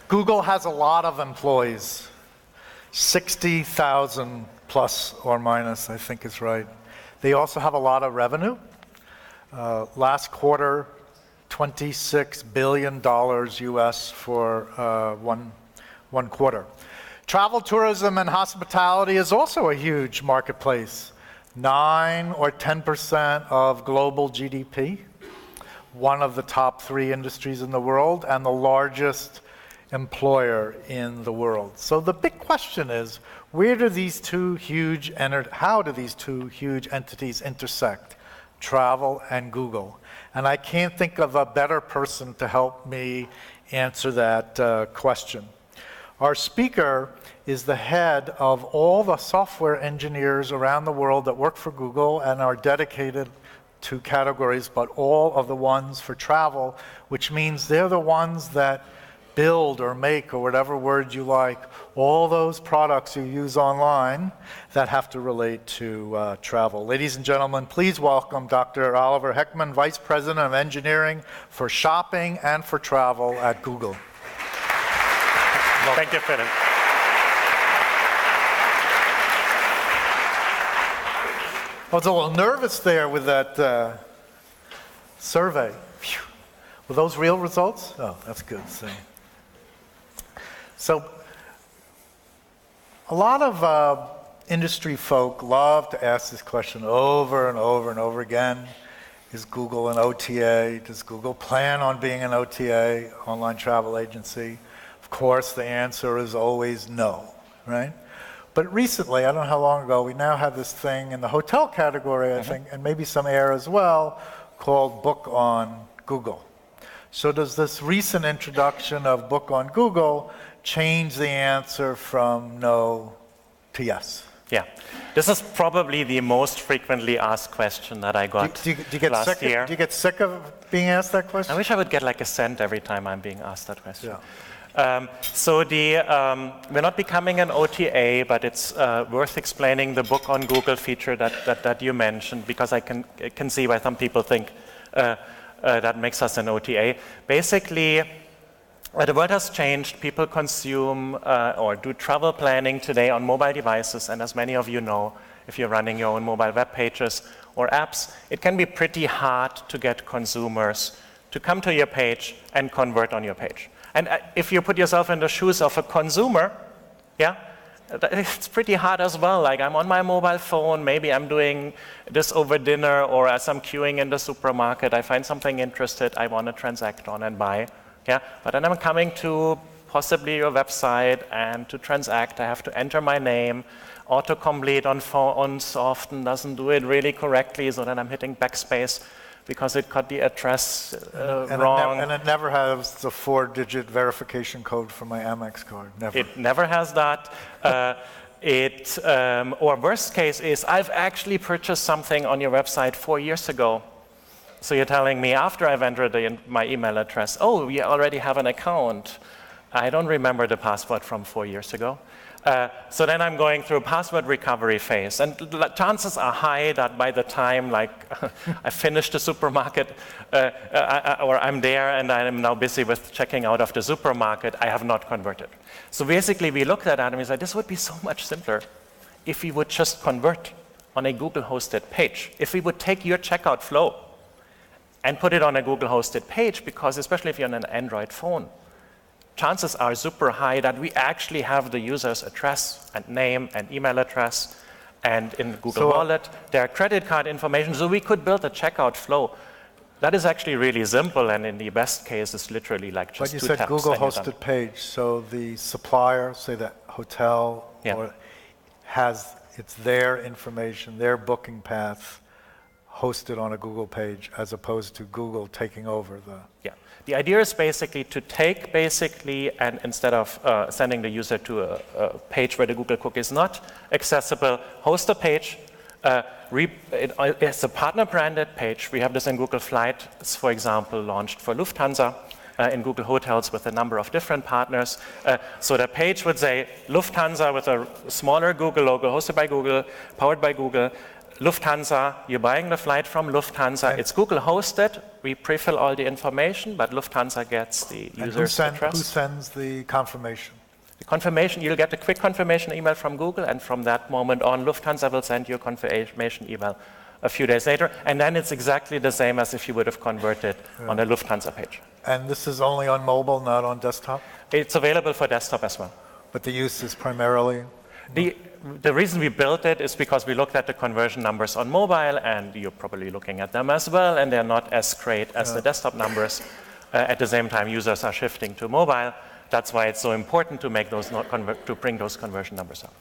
Google has a lot of employees, 60,000 plus or minus, I think is right. They also have a lot of revenue. Last quarter, $26 billion US for one quarter. Travel, tourism, and hospitality is also a huge marketplace. 9 or 10% of global GDP, one of the top 3 industries in the world, and the largest employer in the world. So the big question is, how do these two huge entities intersect? Travel and Google. And I can't think of a better person to help me answer that question. Our speaker is the head of all the software engineers around the world that work for Google and are dedicated to categories, but all of the ones for travel, which means they're the ones that build or make, or whatever word you like, all those products you use online that have to relate to travel. Ladies and gentlemen, please welcome Dr. Oliver Heckmann, Vice President of Engineering for Shopping and for Travel at Google. Thank you, Philip. I was a little nervous there with that survey. Phew. Were those real results? Oh, that's good. So a lot of industry folk love to ask this question over and over and over again. Is Google an OTA? Does Google plan on being an OTA, online travel agency? Of course, the answer is always no, right? But recently, I don't know how long ago, we now have this thing in the hotel category, I think, and maybe some air as well, called Book on Google. So does this recent introduction of Book on Google change the answer from no to yes? Yeah, this is probably the most frequently asked question that I got last year. Do you get sick of being asked that question? I wish I would get like a cent every time I'm being asked that question. Yeah. So we're not becoming an OTA, but it's worth explaining the Book on Google feature that you mentioned, because I can see why some people think that makes us an OTA. Basically, the world has changed. People consume or do travel planning today on mobile devices, and as many of you know, if you're running your own mobile web pages or apps, it can be pretty hard to get consumers to come to your page and convert on your page. And if you put yourself in the shoes of a consumer, yeah, it's pretty hard as well. Like, I'm on my mobile phone, maybe I'm doing this over dinner, or as I'm queuing in the supermarket, I find something interested I want to transact on and buy. Yeah, but then I'm coming to possibly your website, and to transact, I have to enter my name. Autocomplete on phones often doesn't do it really correctly, so then I'm hitting backspace because it got the address wrong. And it never has the 4-digit verification code for my Amex card, never. It never has that. Or worst case is, I've actually purchased something on your website 4 years ago. So you're telling me after I've entered my email address, oh, we already have an account. I don't remember the password from 4 years ago. So then I'm going through a password recovery phase. And chances are high that by the time I finish the supermarket, or I'm there and I'm now busy with checking out of the supermarket, I have not converted. So basically we looked at that and we said, this would be so much simpler if we would just convert on a Google-hosted page. If we would take your checkout flow and put it on a Google-hosted page, because especially if you're on an Android phone, chances are super high that we actually have the user's address and name and email address, and in Google Wallet, their credit card information, so we could build a checkout flow. That is actually really simple, and in the best case, it's literally like just 2 taps. But you said Google-hosted page, so the supplier, say the hotel, or it's their information, their booking path, hosted on a Google page, as opposed to Google taking over the... Yeah. The idea is basically to take and instead of sending the user to a page where the Google cookie is not accessible, host a page. It's a partner-branded page. We have this in Google Flights, for example, launched for Lufthansa, in Google Hotels with a number of different partners. So the page would say Lufthansa with a smaller Google logo, hosted by Google, powered by Google. Lufthansa, you're buying the flight from Lufthansa, it's Google hosted, we pre-fill all the information, but Lufthansa gets the user's address. Who sends the confirmation? The confirmation, you'll get a quick confirmation email from Google, and from that moment on, Lufthansa will send you a confirmation email a few days later, and then it's exactly the same as if you would have converted on a Lufthansa page. And this is only on mobile, not on desktop? It's available for desktop as well. But the use is primarily? The reason we built it is because we looked at the conversion numbers on mobile, and you're probably looking at them as well, and they're not as great as the desktop numbers. At the same time, users are shifting to mobile. That's why it's so important to make those to bring those conversion numbers up.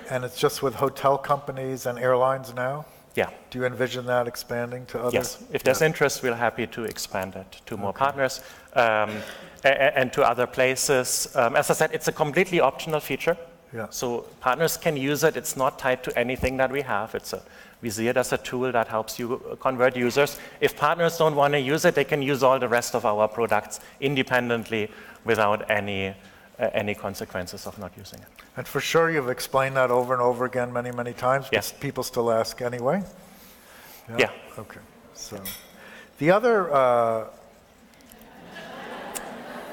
And it's just with hotel companies and airlines now? Yeah. Do you envision that expanding to others? Yes. If there's interest, we're happy to expand it to more partners and to other places. As I said, it's a completely optional feature. Yeah. So partners can use it. It's not tied to anything that we have. We see it as a tool that helps you convert users. If partners don't want to use it, they can use all the rest of our products independently without any consequences of not using it. And for sure, you've explained that over and over again many, many times, but yes. People still ask anyway? Yeah. Okay. So the other,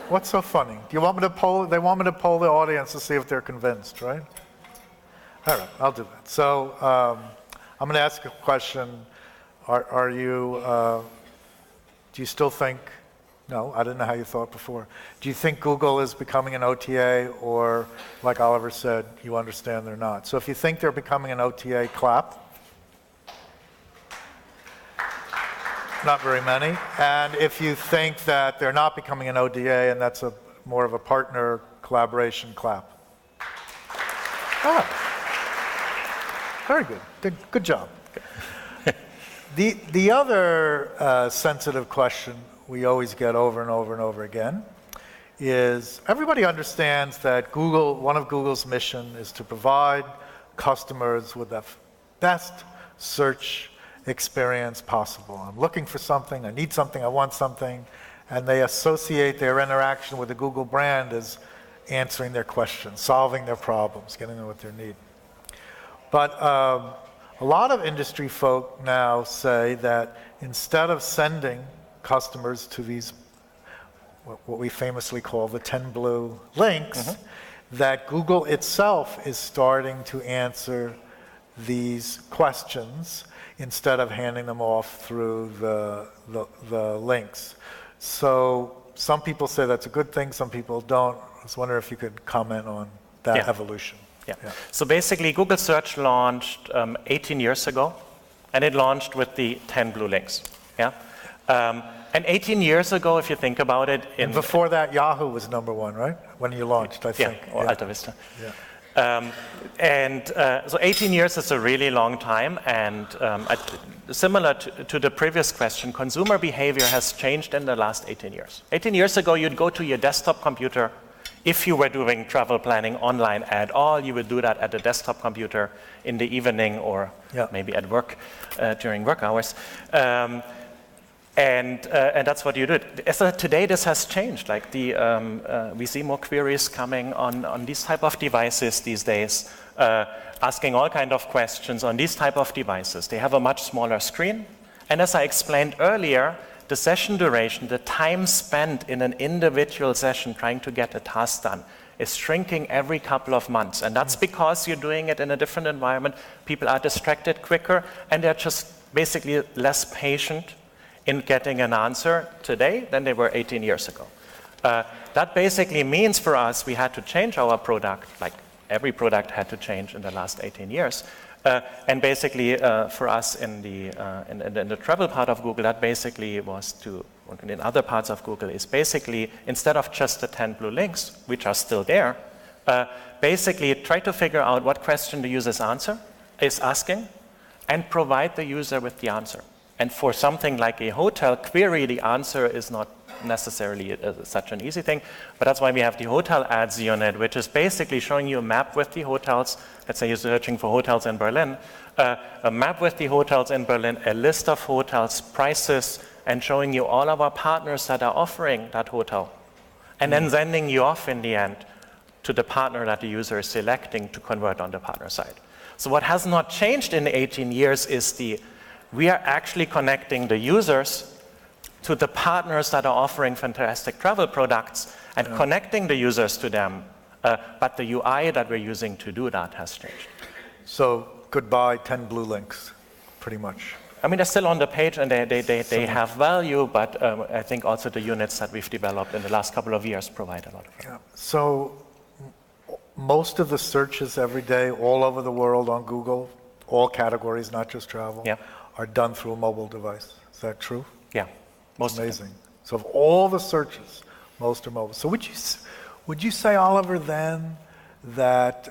what's so funny? Do you want me to poll? They want me to poll the audience to see if they're convinced, right? All right, I'll do that. So I'm going to ask a question. Are you? Do you still think? No, I didn't know how you thought before. Do you think Google is becoming an OTA, or like Oliver said, you understand they're not? So if you think they're becoming an OTA, clap. Not very many. And if you think that they're not becoming an ODA and that's more of a partner collaboration, clap. Ah, very good. Good job. The other sensitive question we always get over and over and over again is everybody understands that one of Google's mission is to provide customers with the best search experience possible. I'm looking for something, I need something, I want something, and they associate their interaction with the Google brand as answering their questions, solving their problems, getting them what they need. But a lot of industry folk now say that instead of sending customers to these, what we famously call the 10 blue links, that Google itself is starting to answer these questions instead of handing them off through the links. So some people say that's a good thing, some people don't. I was wondering if you could comment on that evolution. Yeah. So basically, Google Search launched 18 years ago, and it launched with the 10 blue links. Yeah. And 18 years ago, if you think about it, and before that, Yahoo was #1, right? When you launched, I think. Or Alta Vista. Yeah. So 18 years is a really long time, and similar to the previous question, consumer behavior has changed in the last 18 years. 18 years ago, you'd go to your desktop computer. If you were doing travel planning online at all, you would do that at a desktop computer in the evening or maybe at work during work hours. And that's what you did. So today, this has changed. Like we see more queries coming on these type of devices these days, asking all kind of questions on these type of devices. They have a much smaller screen. And as I explained earlier, the session duration, the time spent in an individual session trying to get a task done, is shrinking every couple of months. And that's because you're doing it in a different environment. People are distracted quicker, and they're just basically less patient in getting an answer today than they were 18 years ago. That basically means for us, we had to change our product, like every product had to change in the last 18 years. And basically, for us in the travel part of Google, that basically was to, in other parts of Google, is basically, instead of just the 10 blue links, which are still there, basically try to figure out what question the user is asking, and provide the user with the answer. And for something like a hotel query, the answer is not necessarily such an easy thing, but that's why we have the hotel ads unit, which is basically showing you a map with the hotels. Let's say you're searching for hotels in Berlin, a map with the hotels in Berlin, a list of hotels, prices, and showing you all of our partners that are offering that hotel. And then sending you off in the end to the partner that the user is selecting to convert on the partner side. So what has not changed in 18 years is we are actually connecting the users to the partners that are offering fantastic travel products and connecting the users to them. But the UI that we're using to do that has changed. So goodbye 10 blue links, pretty much. I mean, they're still on the page and they have value, but I think also the units that we've developed in the last couple of years provide a lot of value. Yeah. So most of the searches every day all over the world on Google, all categories, not just travel, are done through a mobile device. Is that true? Yeah. Most amazing. So of all the searches, most are mobile. So would you say, Oliver, then that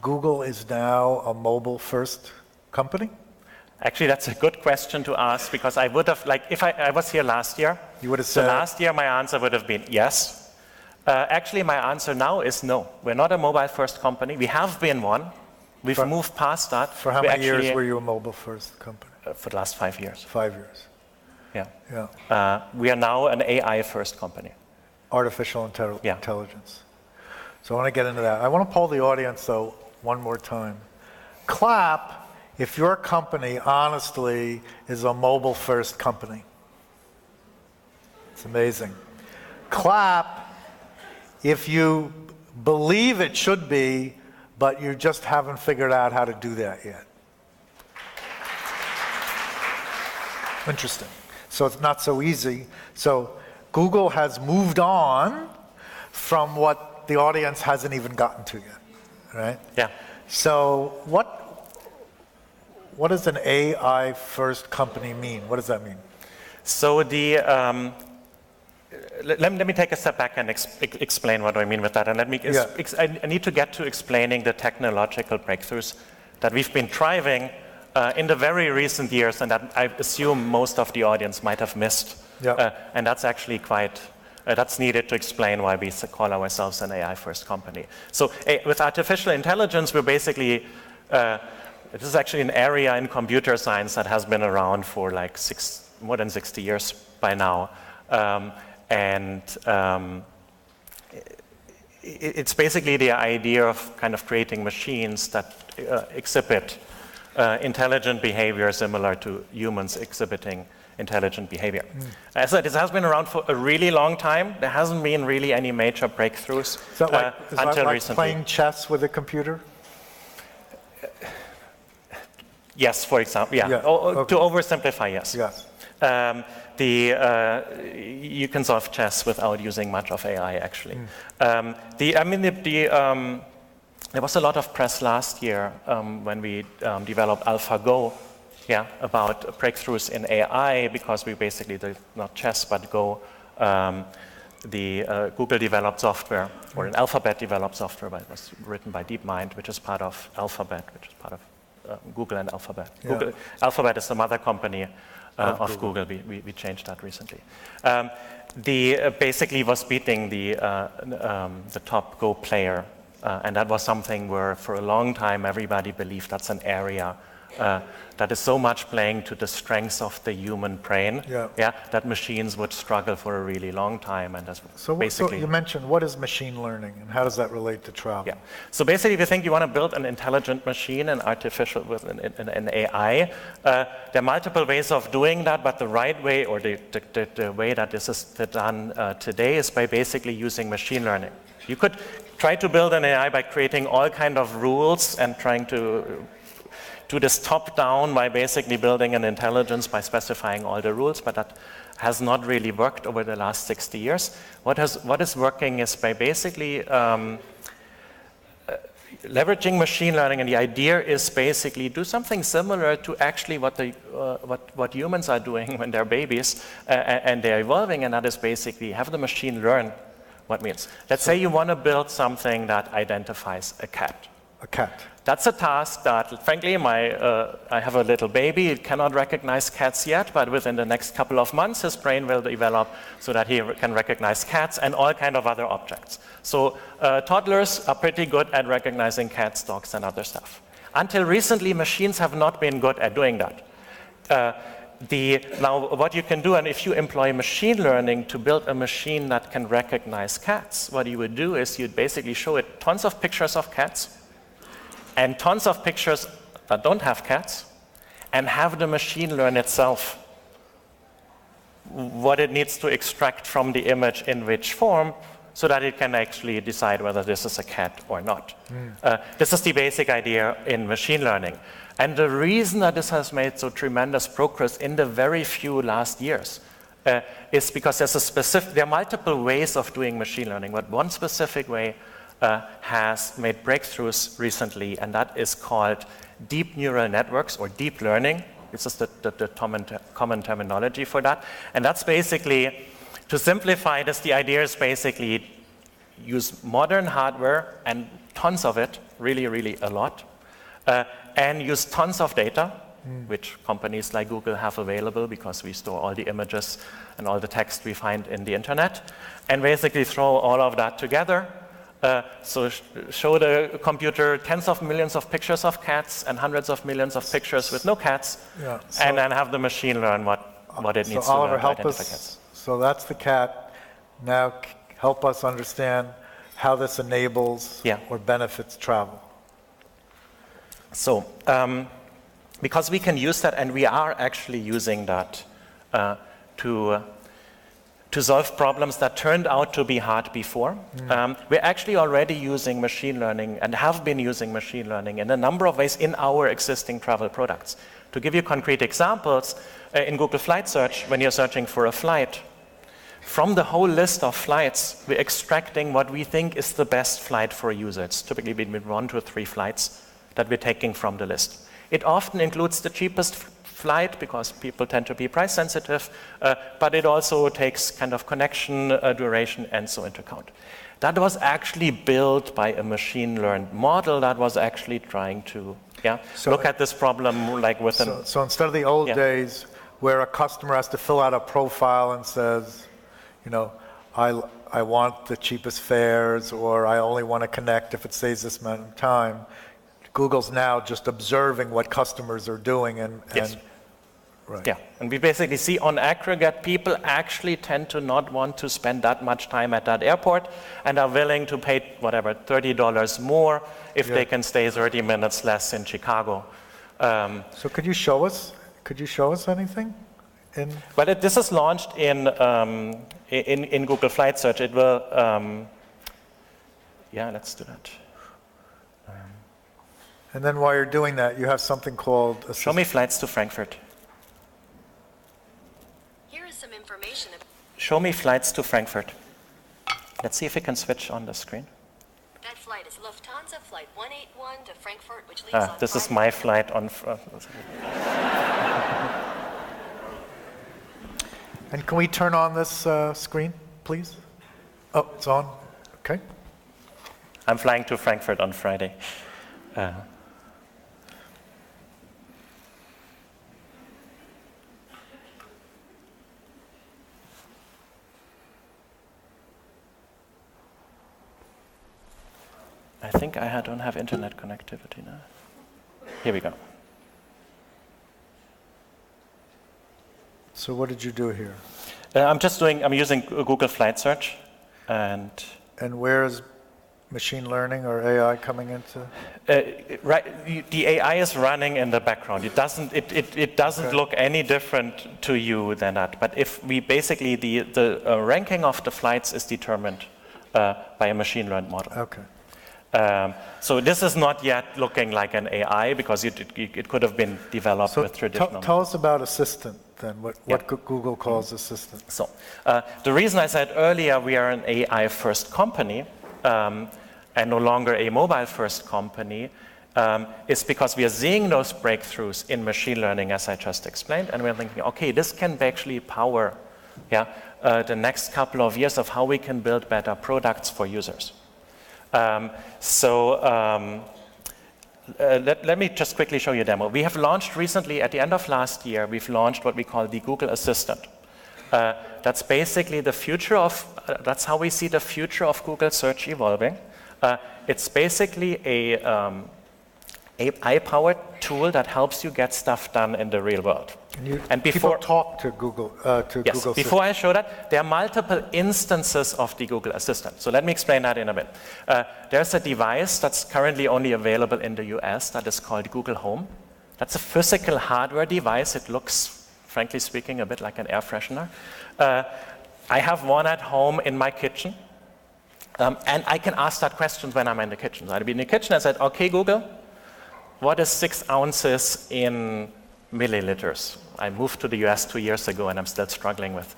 Google is now a mobile-first company? Actually, that's a good question to ask, because I would have, like, if I was here last year, you would have said, last year my answer would have been yes. Actually, my answer now is no. We're not a mobile-first company. We have been one. We've moved past that. For how many years were you a mobile-first company? For the last 5 years. 5 years. Yeah. We are now an AI-first company. Artificial intelligence. So I want to get into that. I want to poll the audience, though, one more time. Clap if your company, honestly, is a mobile-first company. It's amazing. Clap if you believe it should be, but you just haven't figured out how to do that yet. Interesting. So it's not so easy. So Google has moved on from what the audience hasn't even gotten to yet, right? Yeah. So what does an AI-first company mean? What does that mean? So let me take a step back and explain what I mean with that. And I need to get to explaining the technological breakthroughs that we've been driving in the very recent years, and that I assume most of the audience might have missed. And that's actually that's needed to explain why we call ourselves an AI-first company. So with artificial intelligence, we're basically, this is actually an area in computer science that has been around for like more than 60 years by now. It's basically the idea of kind of creating machines that exhibit intelligent behavior similar to humans exhibiting intelligent behavior. So this has been around for a really long time. There hasn't been really any major breakthroughs until recently. Playing chess with a computer? Yes, for example. Yeah. To oversimplify, yes. You can solve chess without using much of AI, actually. There was a lot of press last year when we developed AlphaGo, about breakthroughs in AI, because we basically did not chess but Go. Google developed software, or an Alphabet developed software, but it was written by DeepMind, which is part of Alphabet, which is part of Google and Alphabet. Alphabet is the mother company of Google. We changed that recently. Basically was beating the top Go player, and that was something where for a long time everybody believed that's an area that is so much playing to the strengths of the human brain, that machines would struggle for a really long time. And that's so you mentioned, what is machine learning, and how does that relate to travel? So basically, if you think you want to build an intelligent machine, an artificial with an AI, there are multiple ways of doing that, but the right way, or the way that this is done today, is by basically using machine learning. You could try to build an AI by creating all kind of rules and trying to do this top-down by basically building an intelligence by specifying all the rules, but that has not really worked over the last 60 years. What is working is by basically leveraging machine learning, and the idea is basically do something similar to actually what humans are doing when they're babies and they're evolving, and that is basically have the machine learn what means. Let's say you want to build something that identifies a cat. A cat. That's a task that, frankly, I have a little baby. It cannot recognize cats yet, but within the next couple of months, his brain will develop so that he can recognize cats and all kind of other objects. So toddlers are pretty good at recognizing cats, dogs, and other stuff. Until recently, machines have not been good at doing that. Now, what you can do, and if you employ machine learning to build a machine that can recognize cats, what you would do is you'd basically show it tons of pictures of cats, and tons of pictures that don't have cats, and have the machine learn itself what it needs to extract from the image in which form, so that it can actually decide whether this is a cat or not. This is the basic idea in machine learning. And the reason that this has made so tremendous progress in the very few last years is because there are multiple ways of doing machine learning, but one specific way has made breakthroughs recently, and that is called deep neural networks, or deep learning. This is the common terminology for that. And that's basically, to simplify this, the idea is basically use modern hardware, and tons of it, really, really a lot, and use tons of data, which companies like Google have available because we store all the images and all the text we find in the internet, and basically throw all of that together. So show the computer tens of millions of pictures of cats and hundreds of millions of pictures with no cats, and then have the machine learn what it needs to learn to identify cats. So that's the cat. Now help us understand how this enables or benefits travel. So, because we can use that, and we are actually using that to solve problems that turned out to be hard before. We're actually already using machine learning, and have been using machine learning in a number of ways in our existing travel products. To give you concrete examples, in Google Flight Search, when you're searching for a flight, from the whole list of flights, we're extracting what we think is the best flight for a user. It's typically between 1 to 3 flights that we're taking from the list. It often includes the cheapest flight because people tend to be price sensitive, but it also takes kind of connection, duration, and so into account. That was actually built by a machine learned model that was actually trying to look at this problem like with So instead of the old days where a customer has to fill out a profile and says, you know, I want the cheapest fares, or I only want to connect if it saves this amount of time, Google's now just observing what customers are doing and right. Yeah, and we basically see on aggregate, people actually tend to not want to spend that much time at that airport, and are willing to pay, whatever, $30 more if they can stay 30 minutes less in Chicago. So could you show us anything? But this is launched in Google Flight Search. It will, let's do that. And then while you're doing that, you have something called... Show me flights to Frankfurt. Here is some information. Show me flights to Frankfurt. Let's see if we can switch on the screen. That flight is Lufthansa Flight 181 to Frankfurt, which leaves on this is Friday. my flight on... And can we turn on this screen, please? Oh, it's on. Okay. I'm flying to Frankfurt on Friday. I think I don't have internet connectivity now. Here we go. So what did you do here? I'm using Google Flight Search, and where is machine learning or AI coming into? Right, the AI is running in the background. It doesn't look any different to you than that. But if we basically the ranking of the flights is determined by a machine learned model. Okay. So this is not yet looking like an AI because it could have been developed with traditional. Tell us about Assistant then. What Google calls Assistant. So the reason I said earlier we are an AI first company and no longer a mobile first company is because we are seeing those breakthroughs in machine learning, as I just explained, and we're thinking, okay, this can actually power the next couple of years of how we can build better products for users. Let me just quickly show you a demo. We have launched recently, at the end of last year, we've launched what we call the Google Assistant. That's basically the future of, that's how we see the future of Google search evolving. It's basically AI-powered tool that helps you get stuff done in the real world. And people talk to Google. Yes, Google before I show that, there are multiple instances of the Google Assistant. So let me explain that in a bit. There's a device that's currently only available in the US that is called Google Home. That's a physical hardware device. It looks, frankly speaking, a bit like an air freshener. I have one at home in my kitchen. And I can ask that question when I'm in the kitchen. So I'd be in the kitchen and said, okay, Google, what is 6 ounces in milliliters? I moved to the US 2 years ago and I'm still struggling with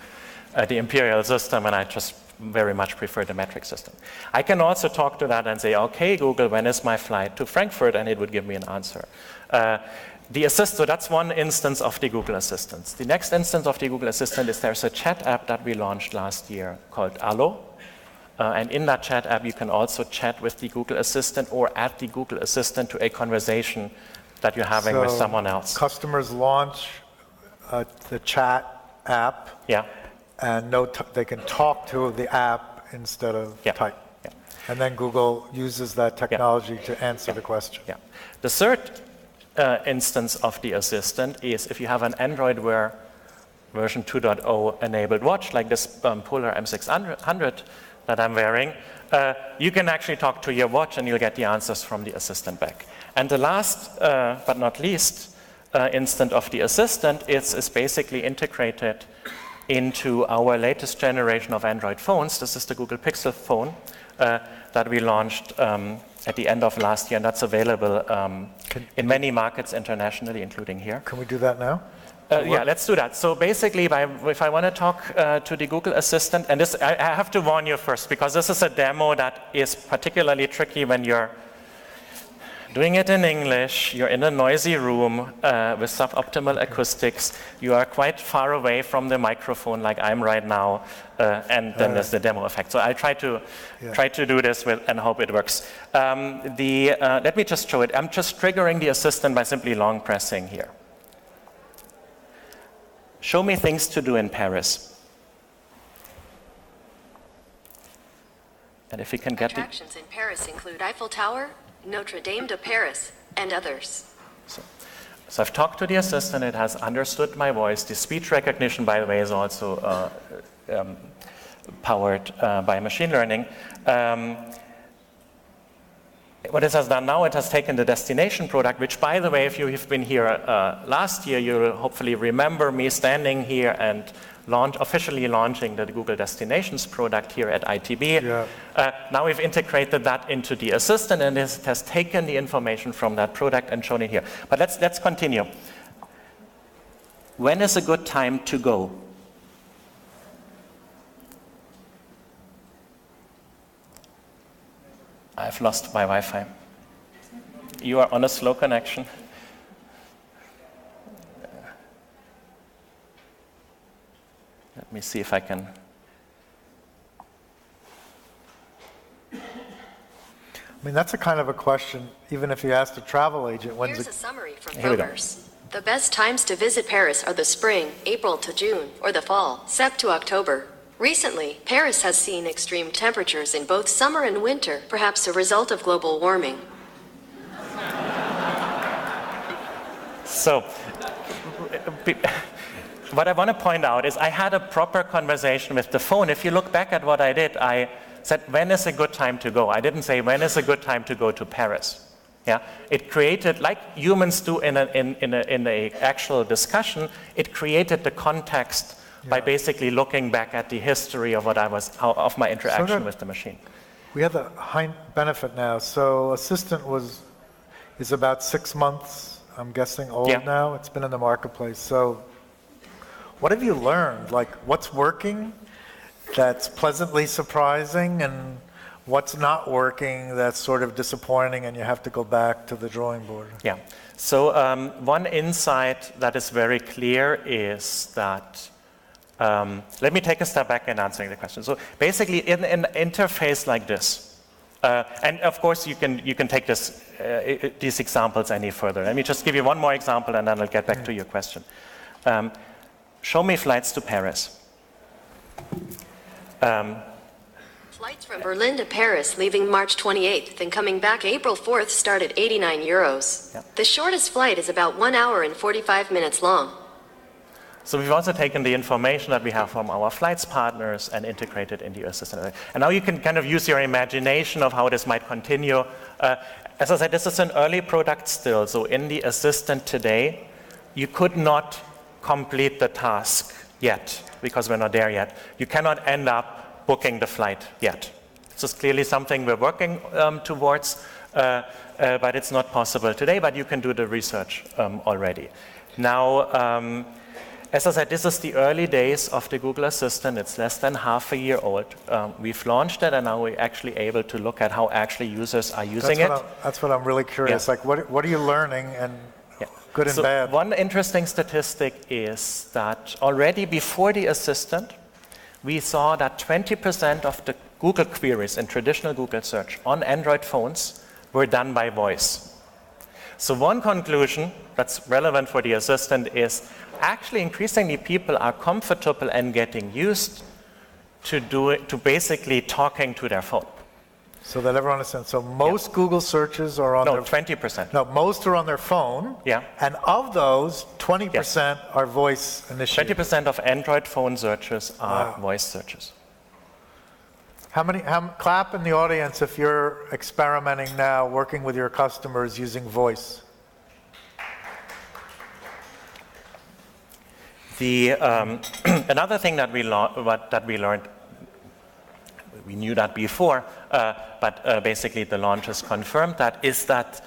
the imperial system, and I just very much prefer the metric system. I can also talk to that and say, okay, Google, when is my flight to Frankfurt? And it would give me an answer. So that's one instance of the Google Assistant. The next instance of the Google Assistant is there's a chat app that we launched last year called Allo. And in that chat app, you can also chat with the Google Assistant or add the Google Assistant to a conversation that you're having with someone else. Customers launch the chat app, and they can talk to the app instead of type. Yeah. And then Google uses that technology to answer the question. Yeah. The third instance of the Assistant is if you have an Android Wear version 2.0 enabled watch, like this Polar M600 that I'm wearing, you can actually talk to your watch and you'll get the answers from the Assistant back. And the last, but not least, instance of the Assistant is basically integrated into our latest generation of Android phones. This is the Google Pixel phone that we launched at the end of last year, and that's available in many markets internationally, including here. Can we do that now? Yeah, let's do that. So basically, if I want to talk to the Google Assistant, and this, I have to warn you first, because this is a demo that is particularly tricky when you're doing it in English, you're in a noisy room with suboptimal acoustics, you are quite far away from the microphone like I'm right now, and then there's the demo effect. So I try to do this and hope it works. Let me just show it. I'm just triggering the Assistant by simply long pressing here. Show me things to do in Paris. And if we can get attractions in Paris include Eiffel Tower, Notre Dame de Paris, and others. So I've talked to the Assistant, it has understood my voice. The speech recognition, by the way, is also powered by machine learning. What it has done now, it has taken the destination product, which, by the way, if you have been here last year, you'll hopefully remember me standing here and officially launching the Google Destinations product here at ITB. Yeah. Now we've integrated that into the Assistant, and it has taken the information from that product and shown it here. But let's continue. When is a good time to go? I've lost my Wi-Fi. You are on a slow connection. Let me see if I can. I mean, that's a kind of a question, even if you asked a travel agent. Here's a summary from Forbes. The best times to visit Paris are the spring, April to June, or the fall, Sep to October. Recently, Paris has seen extreme temperatures in both summer and winter, perhaps a result of global warming. So, what I want to point out is I had a proper conversation with the phone. If you look back at what I did, I said, when is a good time to go? I didn't say, when is a good time to go to Paris? Yeah, it created, like humans do in a actual discussion, it created the context by basically looking back at the history of of my interaction with the machine. We have the benefit now. So Assistant is about 6 months, I'm guessing, old now. It's been in the marketplace. So what have you learned? Like, what's working that's pleasantly surprising, and what's not working that's sort of disappointing and you have to go back to the drawing board? Yeah. So one insight that is very clear is that let me take a step back in answering the question. So basically, in an interface like this, and of course you can take these examples any further. Let me just give you one more example, and then I'll get back to your question. Show me flights to Paris. Flights from Berlin to Paris leaving March 28th and coming back April 4th start at €89. Yeah. The shortest flight is about 1 hour and 45 minutes long. So we've also taken the information that we have from our flights partners and integrated into your assistant. And now you can kind of use your imagination of how this might continue. As I said, this is an early product still. So in the assistant today, you could not complete the task yet because we're not there yet. You cannot end up booking the flight yet. This is clearly something we're working towards, but it's not possible today, but you can do the research already. Now, as I said, this is the early days of the Google Assistant. It's less than half a year old. We've launched it, and now we're actually able to look at how actually users are using it. That's what I'm really curious. Yeah. Like, what are you learning, and good and bad? One interesting statistic is that already before the Assistant, we saw that 20% of the Google queries in traditional Google search on Android phones were done by voice. So one conclusion that's relevant for the Assistant is actually increasingly people are comfortable and getting used to basically talking to their phone. So that everyone understands. So most Google searches are on No, their 20%. No, most are on their phone. Yeah. And of those, 20% are voice initiated. 20% of Android phone searches are voice searches. Clap in the audience if you're experimenting now, working with your customers using voice. Another thing that we learned, we knew that before, but basically the launch has confirmed that, is that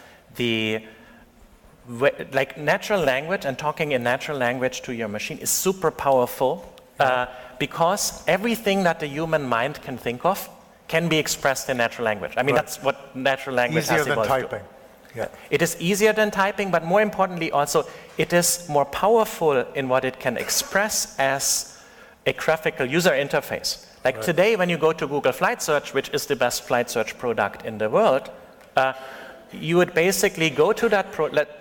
like natural language and talking in natural language to your machine is super powerful because everything that the human mind can think of can be expressed in natural language. I mean, that's what natural language has evolved to. Easier than typing. Yeah. It is easier than typing, but more importantly also, it is more powerful in what it can express as a graphical user interface. Like today, when you go to Google Flight Search, which is the best flight search product in the world, you would basically go to that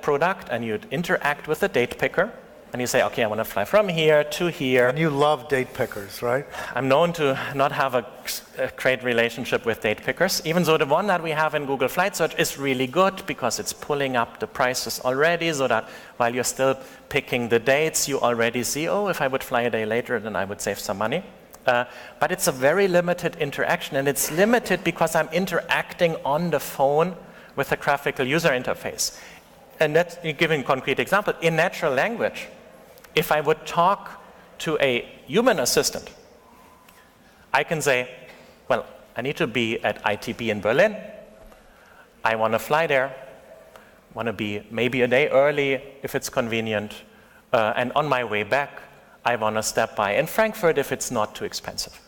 product and you'd interact with the date picker, and you say, okay, I want to fly from here to here. And you love date pickers, right? I'm known to not have a great relationship with date pickers, even though the one that we have in Google Flight Search is really good because it's pulling up the prices already, so that while you're still picking the dates, you already see, oh, if I would fly a day later, then I would save some money. But it's a very limited interaction, and it's limited because I'm interacting on the phone with a graphical user interface. And that's, giving a concrete example, in natural language, if I would talk to a human assistant, I can say, well, I need to be at ITB in Berlin. I want to fly there. Want to be maybe a day early if it's convenient. And on my way back, I want to stop by in Frankfurt if it's not too expensive.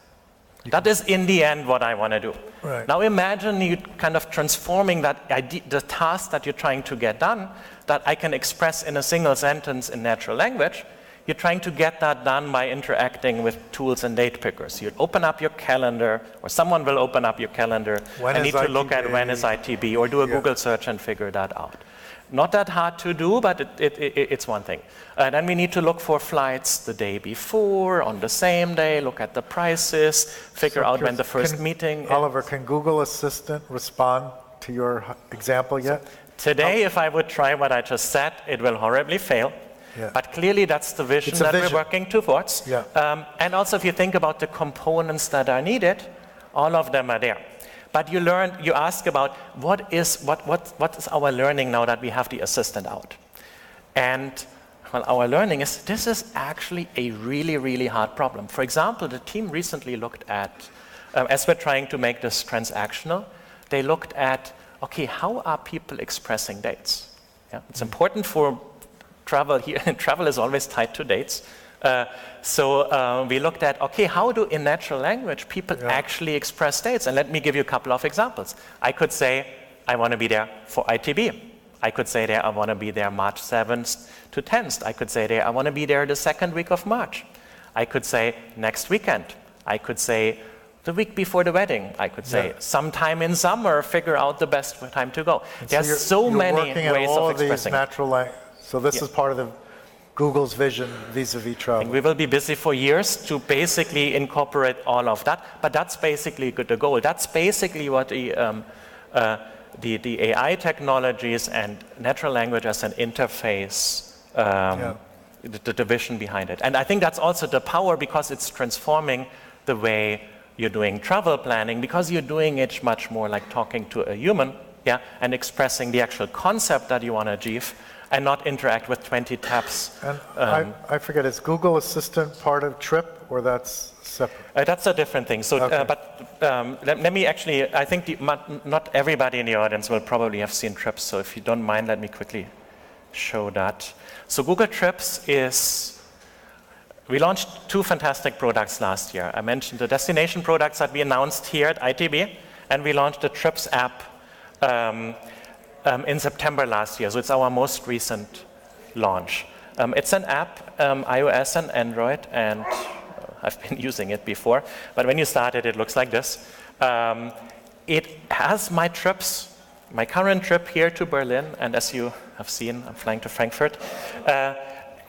That is in the end what I want to do. Right. Now imagine you kind of transforming that idea, the task that you're trying to get done, that I can express in a single sentence in natural language. You're trying to get that done by interacting with tools and date pickers. You open up your calendar, or someone will open up your calendar and need to look at when is ITB, or do a Google search and figure that out. Not that hard to do, but it's one thing. Then we need to look for flights the day before, on the same day, look at the prices, figure out when the first meeting is. Oliver, can Google Assistant respond to your example yet? Today, if I would try what I just said, it will horribly fail. Yeah. But clearly, that's the vision that we're working towards. Yeah. And also, if you think about the components that are needed, all of them are there. But you ask about what is our learning now that we have the assistant out? And well, our learning is this is actually a really, really hard problem. For example, the team recently looked at, as we're trying to make this transactional, they looked at, okay, how are people expressing dates? Yeah? It's important for travel here, and travel is always tied to dates. So we looked at, okay, how do in natural language people actually express dates? And let me give you a couple of examples. I could say, I want to be there for ITB. I could say there, I want to be there March 7th to 10th. I could say there, I want to be there the second week of March. I could say next weekend. I could say the week before the wedding. I could say sometime in summer, figure out the best time to go. There's so many ways of expressing. So this is part of the Google's vision vis-a-vis travel? We will be busy for years to basically incorporate all of that, but that's basically the goal. That's basically what the AI technologies and natural language as an interface, the vision behind it. And I think that's also the power, because it's transforming the way you're doing travel planning, because you're doing it much more like talking to a human, and expressing the actual concept that you want to achieve, and not interact with 20 tabs. And I forget, is Google Assistant part of Trip, or that's separate? That's a different thing. So, let me actually, I think not everybody in the audience will probably have seen Trips, so if you don't mind, let me quickly show that. So Google Trips we launched 2 fantastic products last year. I mentioned the destination products that we announced here at ITB, and we launched the Trips app in September last year. So it's our most recent launch. It's an app, iOS and Android, and I've been using it before, but when you start it, it looks like this. It has my trips, my current trip here to Berlin, and as you have seen, I'm flying to Frankfurt.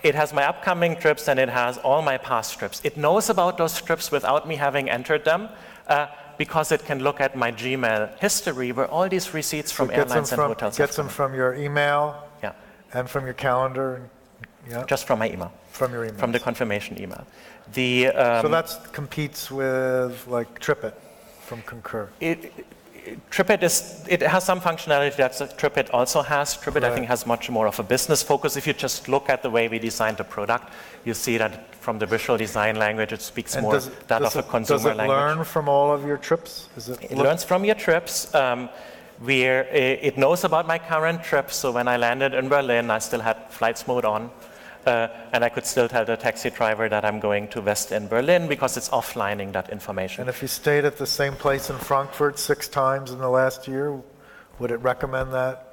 It has my upcoming trips, and it has all my past trips. It knows about those trips without me having entered them, because it can look at my Gmail history, where all these receipts from airlines and hotels gets them from your email, yeah, and from your calendar. Yeah. Just from my email. From your email. From the confirmation email. So that competes with like TripIt from Concur. TripIt it has some functionality that TripIt also has. TripIt, right, I think, has much more of a business focus. If you just look at the way we designed the product, you see that from the visual design language, it speaks more of a consumer language. Does it learn from all of your trips? It learns from your trips. Where it knows about my current trip, so when I landed in Berlin, I still had flights mode on, and I could still tell the taxi driver that I'm going to West in Berlin, because it's offlining that information. And if you stayed at the same place in Frankfurt 6 times in the last year, would it recommend that?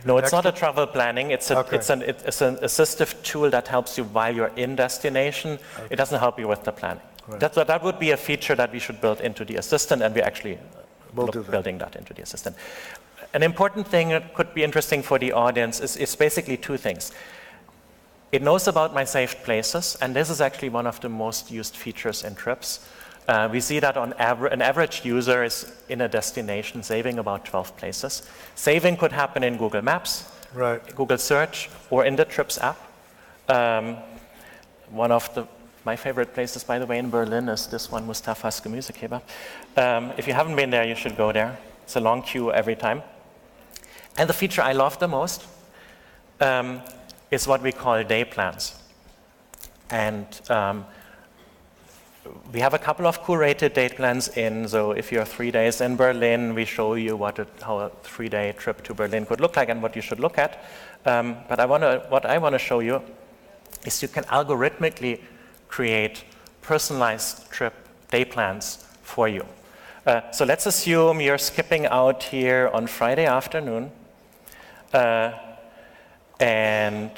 No, it's not a travel planning. It's an assistive tool that helps you while you're in destination. Okay. It doesn't help you with the planning. Right. That would be a feature that we should build into the assistant, and we're actually building that into the assistant. An important thing that could be interesting for the audience is basically 2 things. It knows about my saved places, and this is actually one of the most used features in Trips. We see that an average user is in a destination saving about 12 places. Saving could happen in Google Maps, right, Google Search, or in the Trips app. One of my favorite places, by the way, in Berlin is this one, Mustafa's Gemüsekebab. If you haven't been there, you should go there. It's a long queue every time. And the feature I love the most is what we call day plans. And we have a couple of curated day plans in. So if you're 3 days in Berlin, we show you how a 3-day trip to Berlin could look like and what you should look at. But what I want to show you is you can algorithmically create personalized trip day plans for you. So let's assume you're skipping out here on Friday afternoon. And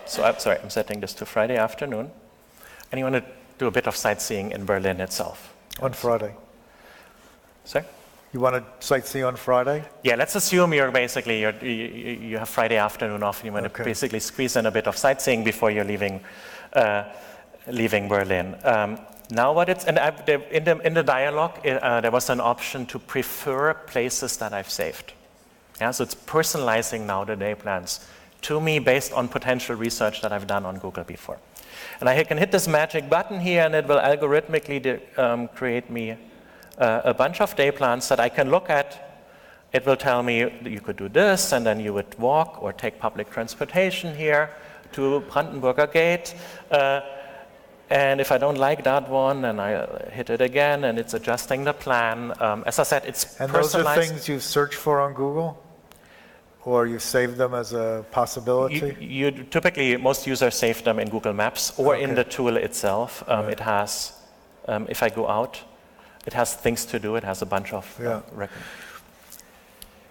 so I'm setting this to Friday afternoon. And you want to do a bit of sightseeing in Berlin itself. On Friday. Sorry? You want to sightsee on Friday? Yeah, let's assume you have Friday afternoon off, and you want to basically squeeze in a bit of sightseeing before you're leaving Berlin. Now what it's, and in the dialogue, there was an option to prefer places that I've saved. Yeah, so it's personalizing now the day plans to me based on potential research that I've done on Google before. And I can hit this magic button here, and it will algorithmically create me a bunch of day plans that I can look at. It will tell me you could do this, and then you would walk or take public transportation here to Brandenburger Gate. And if I don't like that one, then I hit it again, and it's adjusting the plan. As I said, it's and personalized. And those are things you search for on Google? Or you save them as a possibility? You typically, most users save them in Google Maps or in the tool itself. Right. It has, if I go out, it has things to do. It has a bunch of records.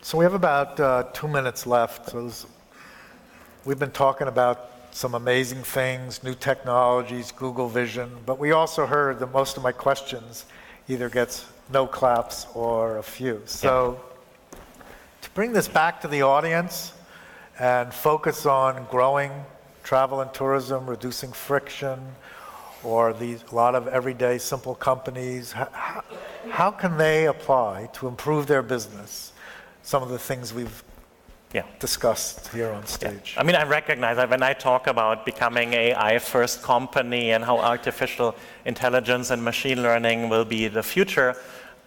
So we have about 2 minutes left. So we've been talking about some amazing things, new technologies, Google Vision, but we also heard that most of my questions either gets no claps or a few. So to bring this back to the audience and focus on growing travel and tourism, reducing friction, or a lot of everyday simple companies, how can they apply to improve their business some of the things we've discussed here on stage? I mean, I recognize that when I talk about becoming AI first company and how artificial intelligence and machine learning will be the future,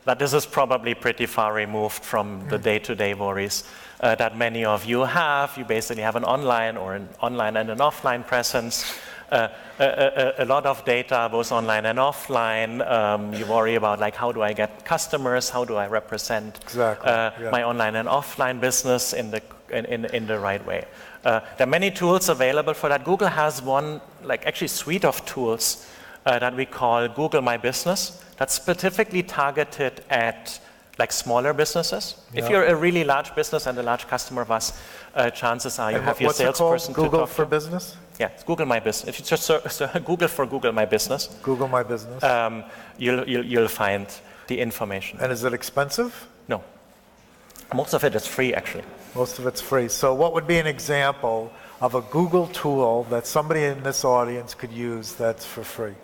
that this is probably pretty far removed from the day-to-day worries that many of you have. You basically have an online and an offline presence. A lot of data, both online and offline. You worry about like, how do I get customers? How do I represent my online and offline business in the right way? There are many tools available for that. Google has one, actually suite of tools that we call Google My Business. That's specifically targeted at smaller businesses. If you're a really large business and a large customer of us, chances are you have your salesperson to talk to. Google for Business? Yeah, it's Google My Business. If you just Google for Google My Business. Google My Business. You'll find the information. And is it expensive? No. Most of it is free, actually. Most of it's free. So what would be an example of a Google tool that somebody in this audience could use that's for free?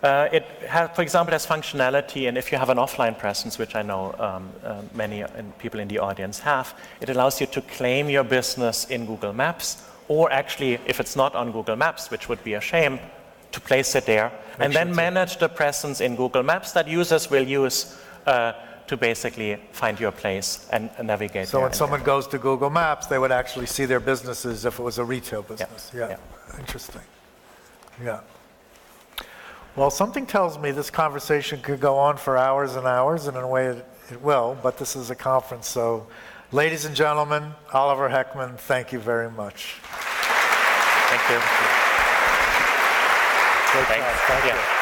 It has, for example, has functionality, and if you have an offline presence, which I know many people in the audience have, it allows you to claim your business in Google Maps, or actually, if it's not on Google Maps, which would be a shame, to place it there, and then manage the presence in Google Maps that users will use to basically find your place and navigate. So when someone goes to Google Maps, they would actually see their businesses if it was a retail business. Yeah. Interesting. Yeah. Well, something tells me this conversation could go on for hours and hours, and in a way it will, but this is a conference. So, ladies and gentlemen, Oliver Heckmann, thank you very much. Thank you. Great job. Thank you.